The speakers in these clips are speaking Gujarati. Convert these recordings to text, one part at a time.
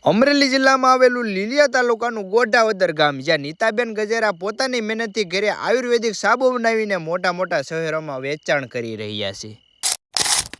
અમરેલી જિલ્લામાં આવેલું લીલિયા તાલુકાનું ગોઢાવદર ગામ, જ્યાં નીતાબેન ગજેરા પોતાની મહેનતથી ઘરે આયુર્વેદિક સાબુ બનાવીને મોટા શહેરોમાં વેચાણ કરી રહ્યા છે.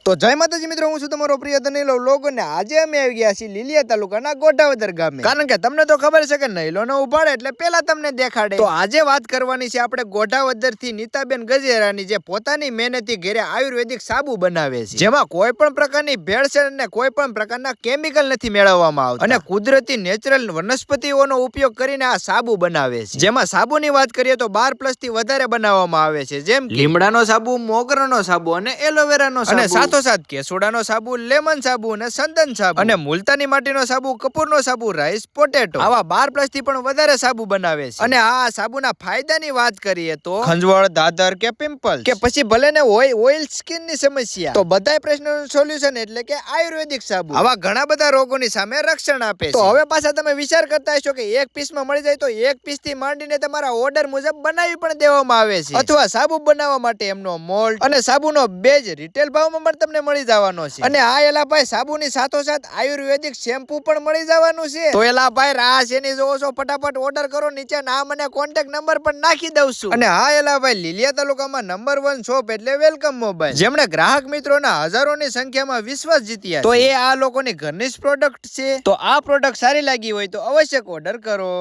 તો જય માતાજી મિત્રો, હું છું તમારો પ્રિય ધનેલો વ્લોગ અને આજે અમે આવી ગયા છીએ લીલિયા તાલુકાના ગોઢાવદર ગામે. કારણ કે તમને તો ખબર છે કે નૈલો ન ઉપાડે એટલે પેલા તમને દેખાડે. તો આજે વાત કરવાની છે આપણે ગોઢાવદર થી નીતાબેન ગજેરાની, જે પોતાની મહેનતથી ઘરે આયુર્વેદિક સાબુ બનાવે છે, જેમાં કોઈ પણ પ્રકારની ભેળસેળ અને કોઈ પણ પ્રકારના કેમિકલ નથી મેળવવામાં આવતા અને કુદરતી નેચરલ વનસ્પતિઓનો ઉપયોગ કરીને આ સાબુ બનાવે છે. જેમાં સાબુની વાત કરીએ તો 12+ થી વધારે બનાવવામાં આવે છે, જેમ લીમડાનો સાબુ, મોગરાનો સાબુ અને એલોવેરાનો સાબુ, અને સાથોસાથ કેસુડાનો સાબુ, લેમન સાબુ અને સંદન સાબુ અને મુલતાની માટીનો સાબુ, કપૂરનો સાબુ, રાઈસ પોટેટો, આવા 12+ થી પણ વધારે સાબુ બનાવે છે. અને આ સાબુના ફાયદાની વાત કરીએ તો ખંજવાળ, દાદર કે પિમ્પલ કે પછી ભલે ને હોય ઓઇલ સ્કિન ની સમસ્યા, તો બધાય પ્રશ્નોનું સોલ્યુશન એટલે કે આયુર્વેદિક સાબુ આવા ઘણા બધા રોગોની સામે રક્ષણ આપે છે. તો હવે પાછા તમે વિચાર કરતા હશો કે એક પીસમાં મળી જાય, તો એક પીસ થી માંડીને તમારા ઓર્ડર મુજબ બનાવી પણ દેવામાં આવે છે, અથવા સાબુ બનાવવા માટે એમનો મોલ્ડ અને સાબુનો બેજ રિટેલ ભાવમાં તમને મળી જવાનો છે. અને આ એલા ભાઈ સાબુની સાથોસાથ આયુર્વેદિક શેમ્પુ પણ મળી જવાનું છે. તો એલા ભાઈ રાહ શેની જોવો છો, ફટાફટ ઓર્ડર કરો, નીચે નામ અને કોન્ટેક્ટ નંબર પણ નાખી દઉં છું. અને હા એલા ભાઈ, લીલિયા તાલુકામાં નંબર 1 શોપ એટલે વેલકમ મોબાઈલ, જેમણે ગ્રાહક મિત્રોના હજારોની સંખ્યામાં વિશ્વાસ જીત્યા. તો એ આ લોકોની ઘરની જ પ્રોડક્ટ છે. તો આ પ્રોડક્ટ સારી લાગી હોય તો અવશ્ય ઓર્ડર કરો.